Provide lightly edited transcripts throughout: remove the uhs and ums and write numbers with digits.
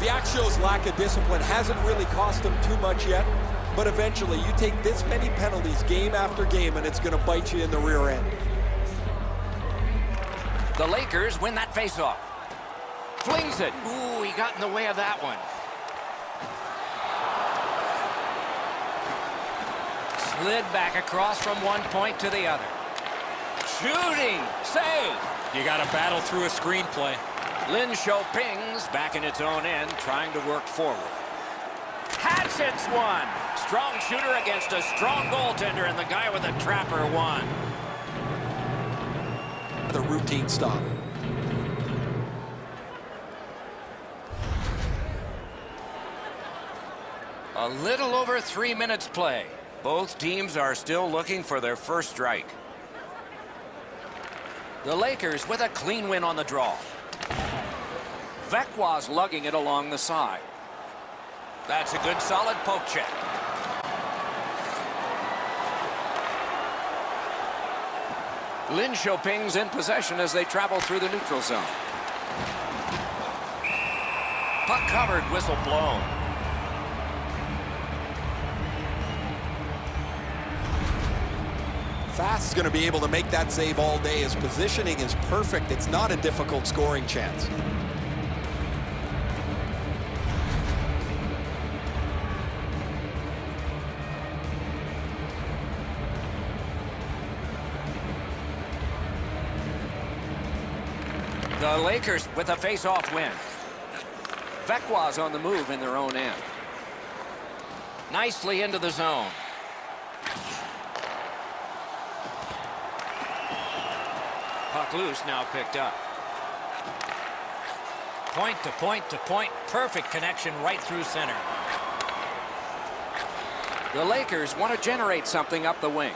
The act shows lack of discipline. Hasn't really cost him too much yet, but eventually you take this many penalties game after game and it's going to bite you in the rear end. The Lakers win that faceoff. Flings it. Ooh, he got in the way of that one. Slid back across from one point to the other. Shooting. Save. You got to battle through a screenplay. Linshoping's back in its own end, trying to work forward. Hatchets one. Strong shooter against a strong goaltender, and the guy with the trapper won. The routine stop. A little over 3 minutes play. Both teams are still looking for their first strike. The Lakers with a clean win on the draw. Vecqua's lugging it along the side. That's a good solid poke check. Linshoping's in possession as they travel through the neutral zone. Puck covered, whistle blown. Fast's going to be able to make that save all day. His positioning is perfect. It's not a difficult scoring chance. The Lakers with a face-off win. Vecqua's on the move in their own end. Nicely into the zone. Puck loose, now picked up. Point to point to point. Perfect connection right through center. The Lakers want to generate something up the wing.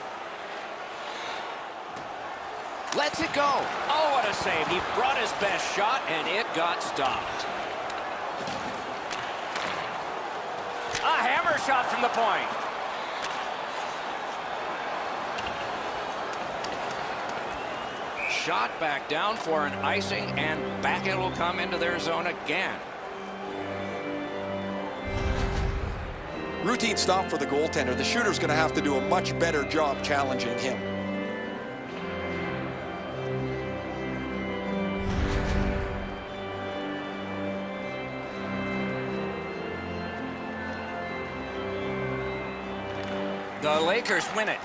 Lets it go. Oh, what a save. He brought his best shot, and it got stopped. A hammer shot from the point. Shot back down for an icing, and back it will come into their zone again. Routine stop for the goaltender. The shooter's going to have to do a much better job challenging him. The Lakers win it.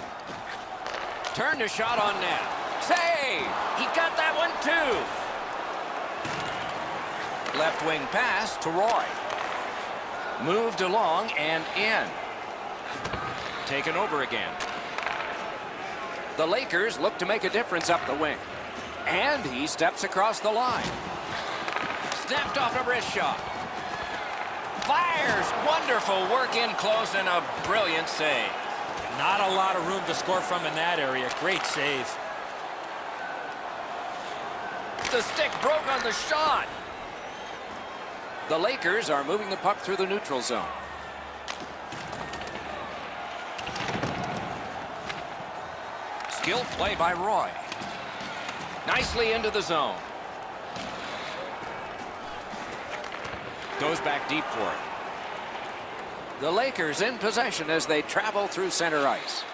Turned a shot on net. Save! He got that one too. Left wing pass to Roy. Moved along and in. Taken over again. The Lakers look to make a difference up the wing. And he steps across the line. Snapped off a wrist shot. Fires! Wonderful work in close and a brilliant save. Not a lot of room to score from in that area. Great save. The stick broke on the shot. The Lakers are moving the puck through the neutral zone. Skilled play by Roy. Nicely into the zone. Goes back deep for it. The Lakers in possession as they travel through center ice.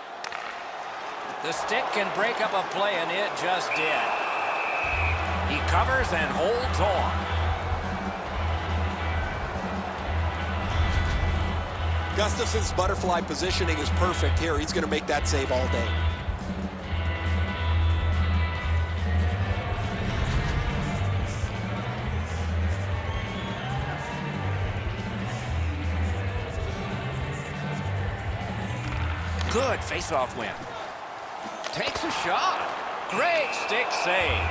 The stick can break up a play, and it just did. He covers and holds on. Gustafson's butterfly positioning is perfect here. He's going to make that save all day. Good face-off win. Takes a shot. Great stick save.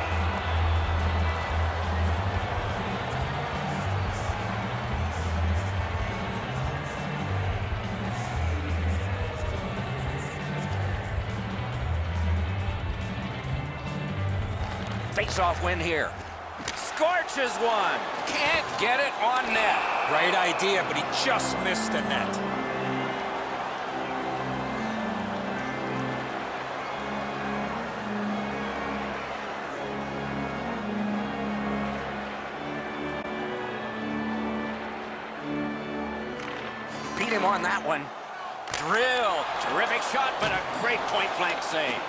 Face-off win here. Scorches one. Can't get it on net. Right idea, but he just missed the net. beat him on that one. Drill. Terrific shot, but a great point-blank save.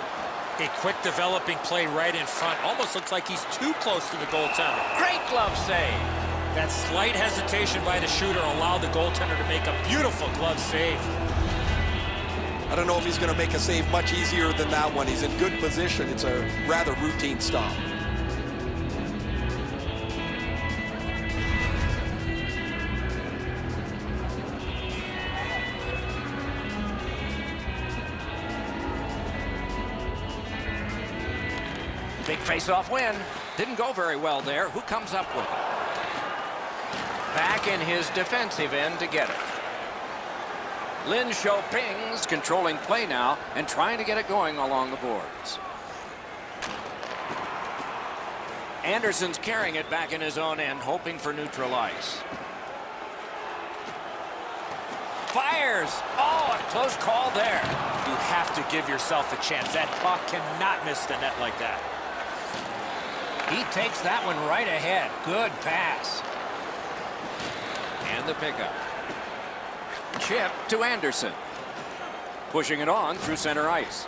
A quick developing play right in front. Almost looks like he's too close to the goaltender. Great glove save. That slight hesitation by the shooter allowed the goaltender to make a beautiful glove save. I don't know if he's going to make a save much easier than that one. He's in good position. It's a rather routine stop. Big face-off win. Didn't go very well there. Who comes up with it? Back in his defensive end to get it. Lin Xiaoping's controlling play now and trying to get it going along the boards. Anderson's carrying it back in his own end, hoping for neutral ice. Fires! Oh, a close call there. You have to give yourself a chance. That puck cannot miss the net like that. He takes that one right ahead. Good pass. And the pickup. Chip to Anderson. Pushing it on through center ice.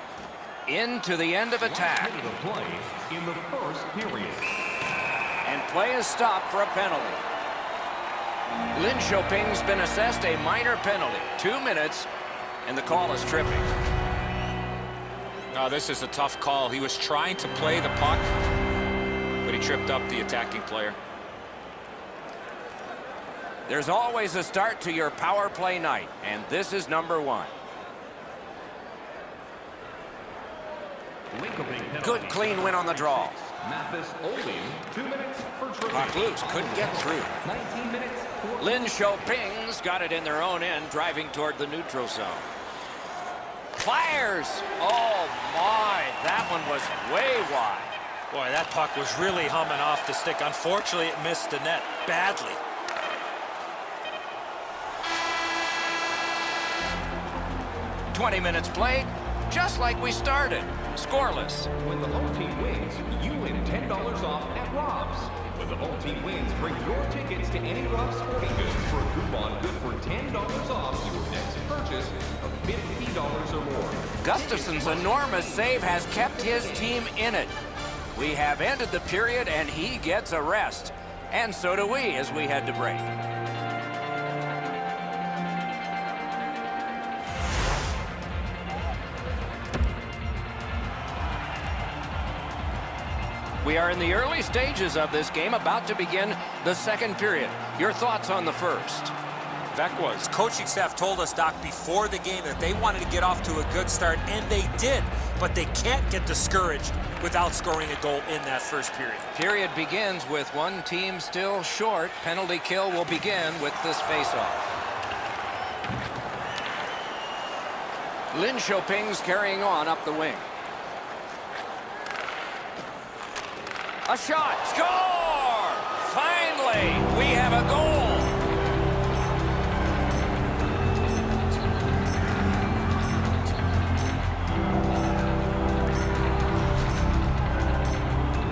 Into the end of attack. In the first period. And play is stopped for a penalty. Lin Xiaoping's been assessed a minor penalty. 2 minutes, and the call is tripping. Oh, this is a tough call. He was trying to play the puck, but he tripped up the attacking player. There's always a start to your power play night, and this is number 1. Good clean win on the draw. Puck loose, couldn't get through. Lin Xiaoping's got it in their own end, driving toward the neutral zone. Fires! Oh my, that one was way wide. Boy, that puck was really humming off the stick. Unfortunately, it missed the net badly. $20 minutes played, just like we started. Scoreless. When the home team wins, you win $10 off at Rob's. When the home team wins, bring your tickets to any Rob's Sporting Goods for a coupon good for $10 off your next purchase of $50 or more. Gustafson's enormous save has kept his team in it. We have ended the period, and he gets a rest. And so do we as we head to break. We are in the early stages of this game, about to begin the second period. Your thoughts on the first? Vecwa's coaching staff told us, Doc, before the game that they wanted to get off to a good start, and they did. But they can't get discouraged without scoring a goal in that first period. Period begins with one team still short. Penalty kill will begin with this faceoff. Lin Xiaoping's carrying on up the wing. A shot. Score! Finally, we have a goal.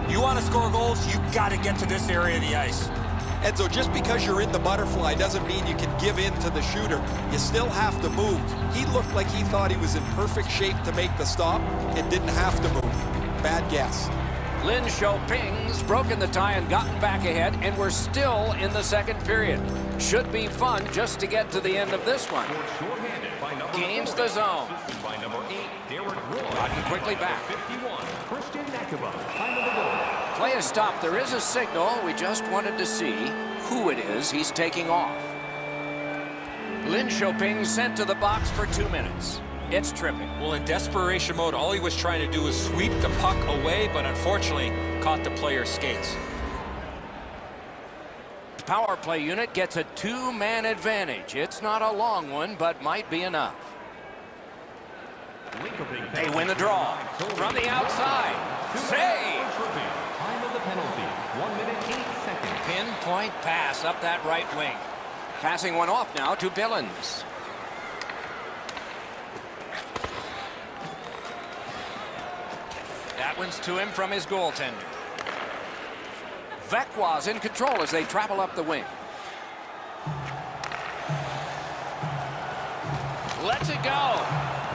You want to score goals, you got to get to this area of the ice. Enzo, just because you're in the butterfly doesn't mean you can give in to the shooter. You still have to move. He looked like he thought he was in perfect shape to make the stop and didn't have to move. Bad guess. Lin Xiaoping's broken the tie and gotten back ahead, and we're still in the second period. Should be fun just to get to the end of this one. Gains the zone. Gotten quickly back. Play is stopped. There is a signal. We just wanted to see who it is he's taking off. Lin Xiaoping sent to the box for 2 minutes. It's tripping. Well, in desperation mode, all he was trying to do was sweep the puck away, but unfortunately caught the player's skates. Power play unit gets a 2-man advantage. It's not a long one, but might be enough. They win the draw from the outside. Save! Time of the penalty, 1 minute 8 seconds. Pinpoint pass up that right wing. Passing one off now to Billins. That one's to him from his goaltender. Vecwa's in control as they travel up the wing.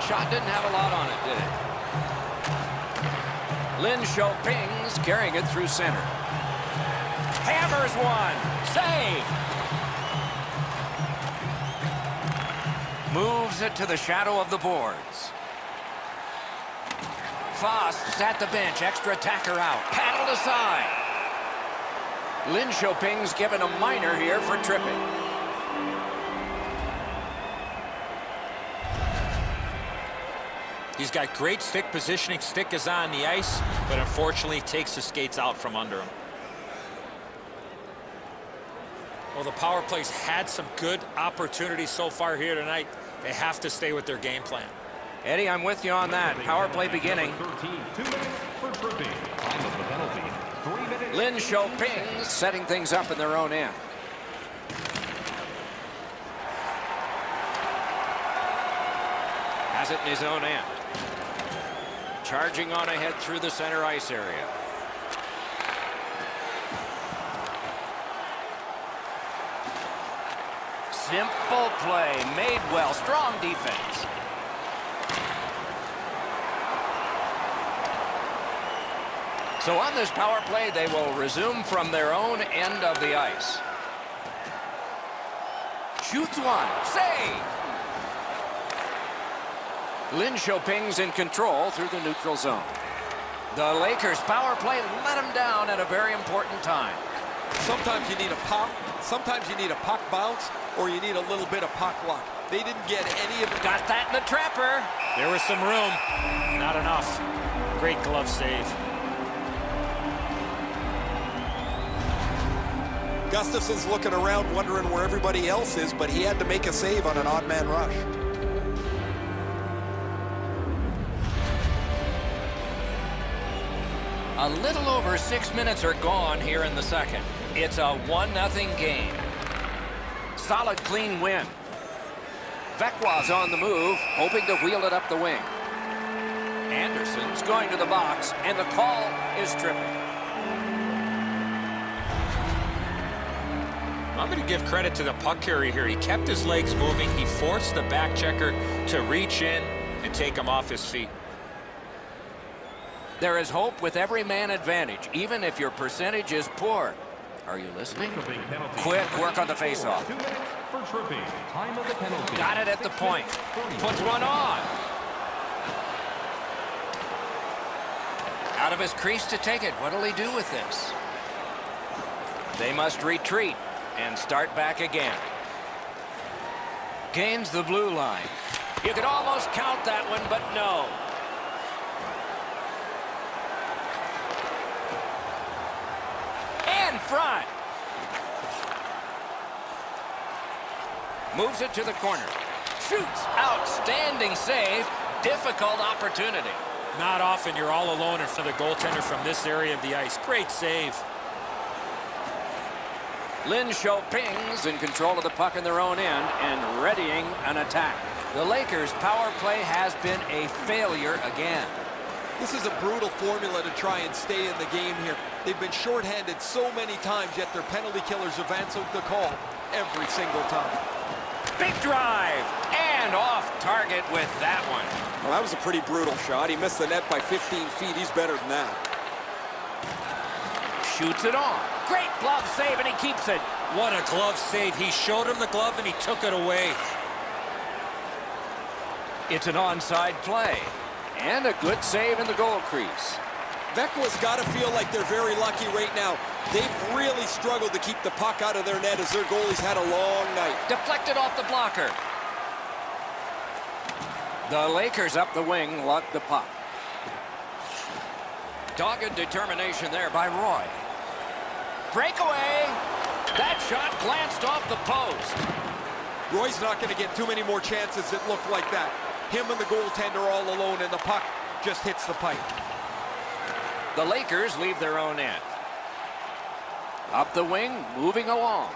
shot didn't have a lot on it, did it? Lin Xiaoping's carrying it through center. Hammers one. Save. Moves it to the shadow of the boards. Fost's at the bench. Extra attacker out. Paddled aside. Lin Xiaoping's given a minor here for tripping. He's got great stick positioning. Stick is on the ice, but unfortunately takes the skates out from under him. Well, the power plays had some good opportunities so far here tonight. They have to stay with their game plan. Eddie, I'm with you on that. Power play beginning. 13, 2 minutes for tripping. Time of the penalty, 3 minutes. Lin Xiaoping setting things up in their own end. Has it in his own end. Charging on ahead through the center ice area. Simple play, made well, strong defense. So on this power play, they will resume from their own end of the ice. Shoots one, save! Lin Xiaoping's in control through the neutral zone. The Lakers power play let him down at a very important time. Sometimes you need a pop, sometimes you need a puck bounce, or you need a little bit of puck luck. They didn't get any of it. Got that in the trapper. There was some room. Not enough. Great glove save. Gustafson's looking around wondering where everybody else is, but he had to make a save on an odd man rush. A little over 6 minutes are gone here in the second. It's a 1-0 game. Solid, clean win. Vecqua's on the move, hoping to wheel it up the wing. Anderson's going to the box, and the call is tripping. I'm going to give credit to the puck carrier here. He kept his legs moving. He forced the back checker to reach in and take him off his feet. There is hope with every man advantage, even if your percentage is poor. Are you listening? Quick work on the faceoff. 2 minutes for tripping. Time of the penalty. Got it at the point. Puts one on. Out of his crease to take it. What'll he do with this? They must retreat and start back again. Gains the blue line. You could almost count that one, but no. In front. Moves it to the corner. Shoots. Outstanding save. Difficult opportunity. Not often you're all alone in front of the goaltender from this area of the ice. Great save. Lin Xiaoping's in control of the puck in their own end and readying an attack. The Lakers' power play has been a failure again. This is a brutal formula to try and stay in the game here. They've been shorthanded so many times, yet their penalty killers have answered the call every single time. Big drive and off target with that one. Well, that was a pretty brutal shot. He missed the net by 15 feet. He's better than that. Shoots it on. Great glove save, and he keeps it. What a glove save. He showed him the glove and he took it away. It's an onside play. And a good save in the goal crease. Vecqua's got to feel like they're very lucky right now. They've really struggled to keep the puck out of their net as their goalie's had a long night. Deflected off the blocker. The Lakers up the wing lug the puck. Dogged determination there by Roy. Breakaway. That shot glanced off the post. Roy's not going to get too many more chances that look like that. Him and the goaltender all alone, and the puck just hits the pipe. The Lakers leave their own end. Up the wing, moving along.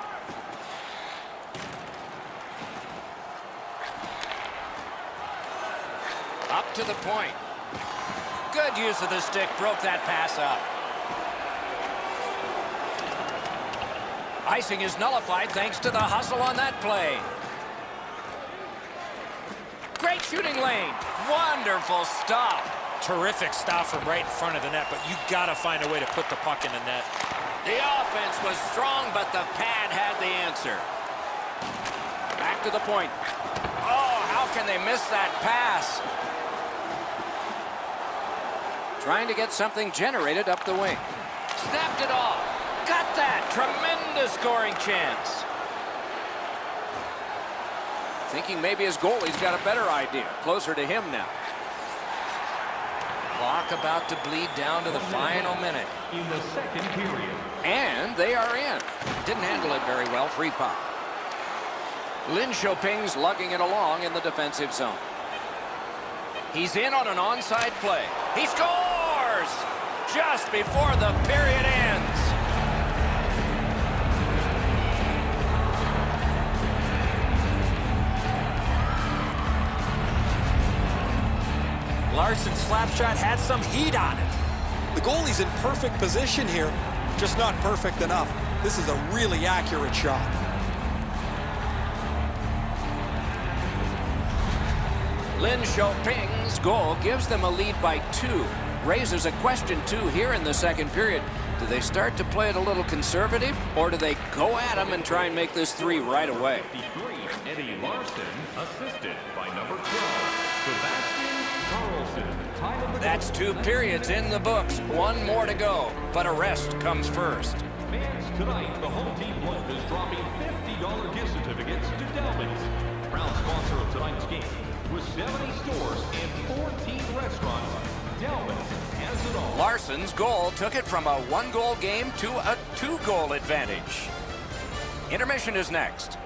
Up to the point. Good use of the stick, broke that pass up. Icing is nullified thanks to the hustle on that play. Great shooting lane. Wonderful stop. Terrific stop from right in front of the net, but you got to find a way to put the puck in the net. The offense was strong, but the pad had the answer. Back to the point. Oh, how can they miss that pass? Trying to get something generated up the wing. Snapped it off. Got that. Tremendous scoring chance. Thinking maybe his goalie's got a better idea. Closer to him now. Clock about to bleed down to the final minute. In the second period. And they are in. Didn't handle it very well. Free puck. Lin Choping's lugging it along in the defensive zone. He's in on an onside play. He scores! Just before the period ends. Larson's slap shot had some heat on it. The goalie's in perfect position here, just not perfect enough. This is a really accurate shot. Lin Choping's goal gives them a lead by 2. Raises a question, too, here in the second period. Do they start to play it a little conservative, or do they go at them and try and make this 3 right away? Eddie Larson, assisted by number 12, Sebastian Carlson. Time of the That's 2 periods in the books. 1 more to go, but a rest comes first. Fans, tonight, the home team blend is dropping $50 gift certificates to Delvin's. Proud sponsor of tonight's game. With 70 stores and 14 restaurants, Delvin's has it all. Larson's goal took it from a 1-goal game to a 2-goal advantage. Intermission is next.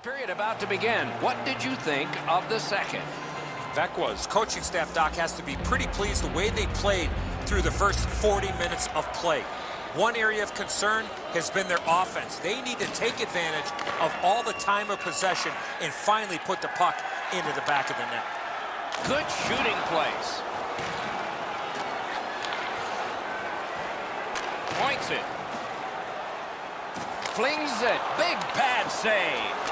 Period about to begin. What did you think of the second? Beckwith's coaching staff, Doc, has to be pretty pleased the way they played through the first 40 minutes of play. One area of concern has been their offense. They need to take advantage of all the time of possession and finally put the puck into the back of the net. Good shooting place. Points it. Flings it. Big pad save.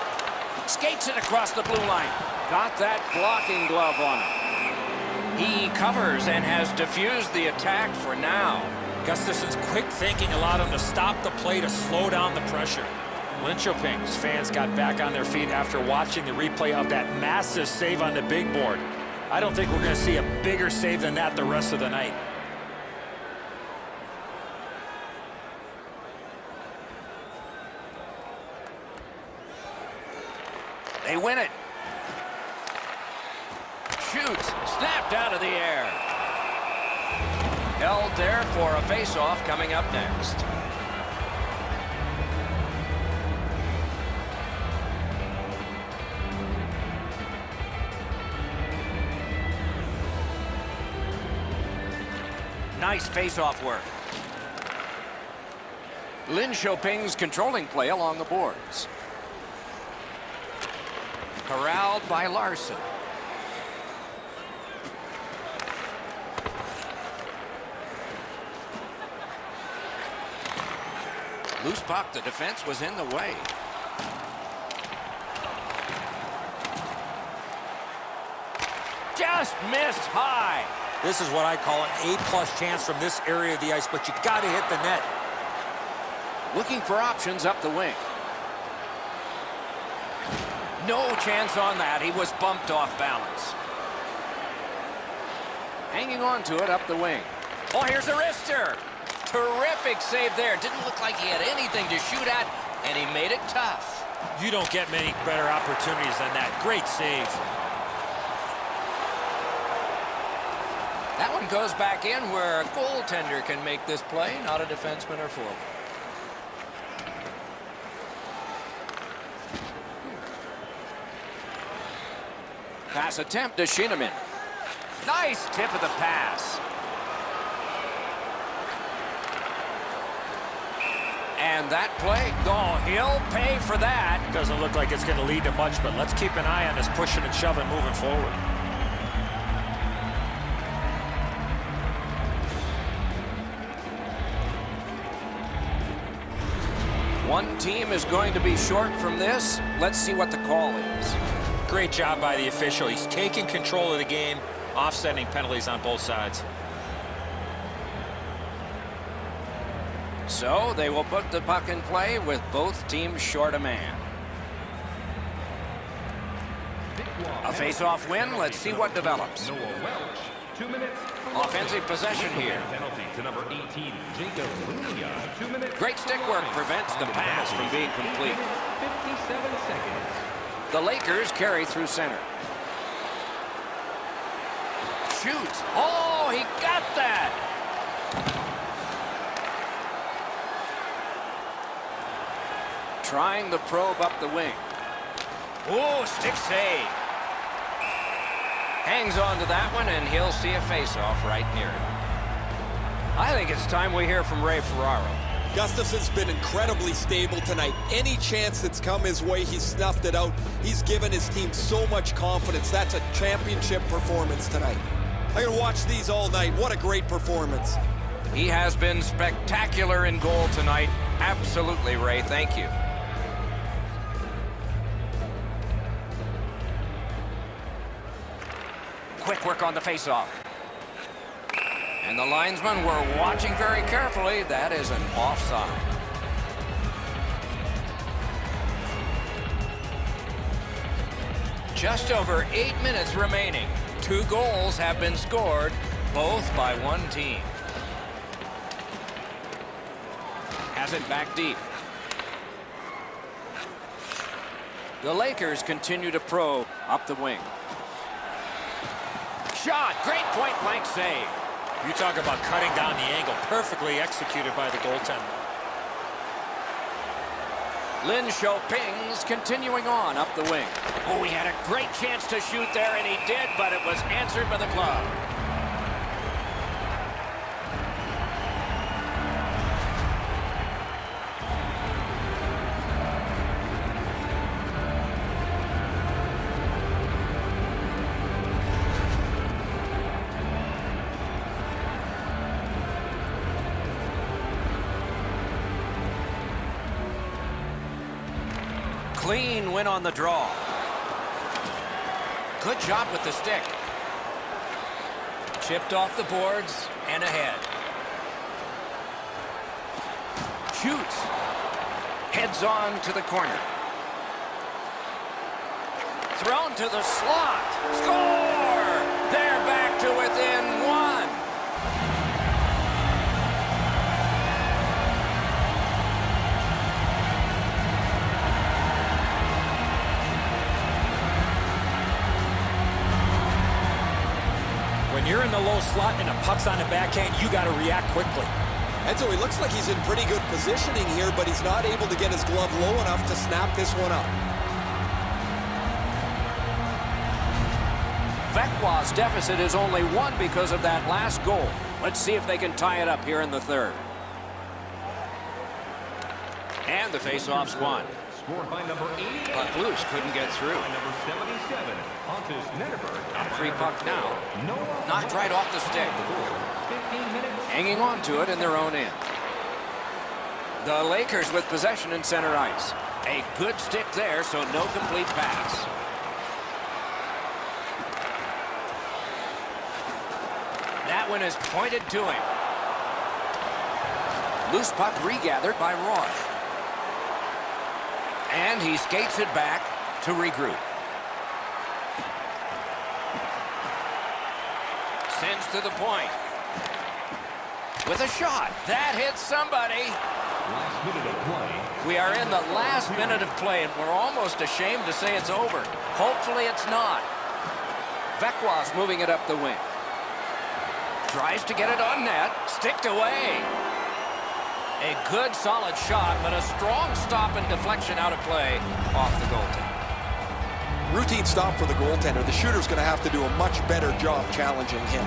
Skates it across the blue line. Got that blocking glove on him. He covers and has diffused the attack for now. Gustafson's quick thinking allowed him to stop the play to slow down the pressure. Lin Choping's fans got back on their feet after watching the replay of that massive save on the big board. I don't think we're going to see a bigger save than that the rest of the night. They win it. Shoots. Snapped out of the air. Held there for a face-off coming up next. Nice face-off work. Lin Choping's controlling play along the boards. Corralled by Larson. Loose puck, the defense was in the way. Just missed high. This is what I call an A-plus chance from this area of the ice, but you got to hit the net. Looking for options up the wing. No chance on that. He was bumped off balance. Hanging on to it up the wing. Oh, here's a wrister. Terrific save there. Didn't look like he had anything to shoot at, and he made it tough. You don't get many better opportunities than that. Great save. That one goes back in where a goaltender can make this play, not a defenseman or forward. Pass attempt to Schienemann. Nice tip of the pass. And that play, oh, he'll pay for that. Doesn't look like it's going to lead to much, but let's keep an eye on this pushing and shoving moving forward. One team is going to be short from this. Let's see what the call is. Great job by the official. He's taking control of the game, offsetting penalties on both sides. So they will put the puck in play with both teams short a man. A face-off win. Let's see what develops. Offensive possession here. Great stick work prevents the pass from being complete. 57 seconds. The Lakers carry through center. Shoots. Oh, he got that. Trying the probe up the wing. Oh, stick save. Hangs on to that one, and he'll see a face-off right near it. I think it's time we hear from Ray Ferraro. Gustafson's been incredibly stable tonight. Any chance that's come his way, he's snuffed it out. He's given his team so much confidence. That's a championship performance tonight. I'm going to watch these all night. What a great performance. He has been spectacular in goal tonight. Absolutely, Ray. Thank you. Quick work on the faceoff. And the linesmen were watching very carefully. That is an offside. Just over 8 minutes remaining. 2 goals have been scored, both by one team. Has it back deep. The Lakers continue to probe up the wing. Shot, great point-blank save. You talk about cutting down the angle. Perfectly executed by the goaltender. Lin Xiaoping's continuing on up the wing. Oh, he had a great chance to shoot there, and he did, but it was answered by the club. Clean win on the draw. Good job with the stick. Chipped off the boards and ahead. Shoots. Heads on to the corner. Thrown to the slot. Score! They're back to within 1. When you're in the low slot and a puck's on the backhand, you got to react quickly. And so he looks like he's in pretty good positioning here, but he's not able to get his glove low enough to snap this one up. Vecqua's deficit is only 1 because of that last goal. Let's see if they can tie it up here in the third. And the faceoff's won. Scored by number 88. But Blues couldn't get through. By number 77, Pontus Netterberg. Free puck now. Knocked right off the stick. 15 minutes. Hanging on to it in their own end. The Lakers with possession in center ice. A good stick there, so no complete pass. That one is pointed to him. Loose puck regathered by Roy. And he skates it back to regroup. Sends to the point. With a shot. That hits somebody. Last minute of play. We are in the last minute of play, and we're almost ashamed to say it's over. Hopefully it's not. Vecqua's moving it up the wing. Tries to get it on net. Sticked away. A good, solid shot, but a strong stop and deflection out of play off the goaltender. Routine stop for the goaltender. The shooter's going to have to do a much better job challenging him.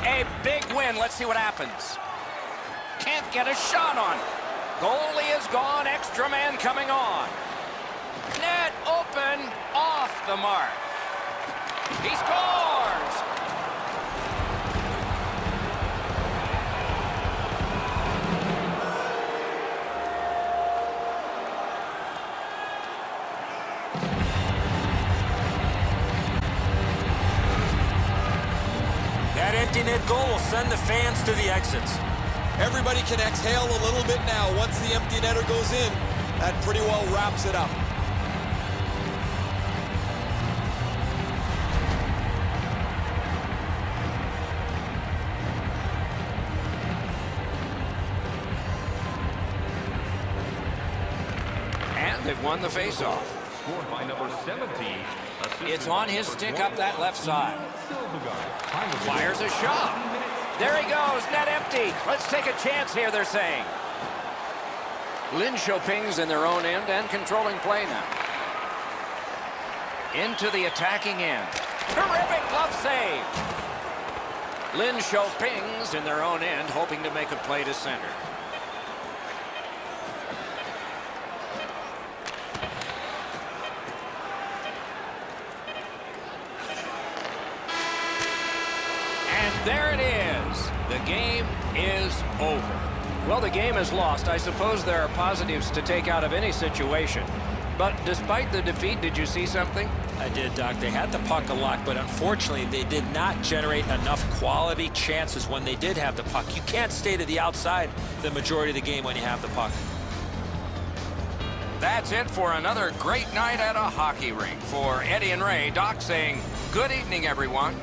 A big win. Let's see what happens. Can't get a shot on. Goalie is gone. Extra man coming on. Net open. Off the mark. He scores! That empty net goal will send the fans to the exits. Everybody can exhale a little bit now. Once the empty netter goes in, that pretty well wraps it up. They've won the faceoff. Scored by number 17. It's on his stick up that left side. Fires a shot. There he goes, net empty. Let's take a chance here, they're saying. Linköping's in their own end and controlling play now. Into the attacking end. Terrific glove save. Linköping's in their own end, hoping to make a play to center. There it is. The game is over. Well, the game is lost. I suppose there are positives to take out of any situation. But despite the defeat, did you see something? I did, Doc. They had the puck a lot, but unfortunately, they did not generate enough quality chances when they did have the puck. You can't stay to the outside the majority of the game when you have the puck. That's it for another great night at a hockey rink. For Eddie and Ray, Doc saying good evening, everyone.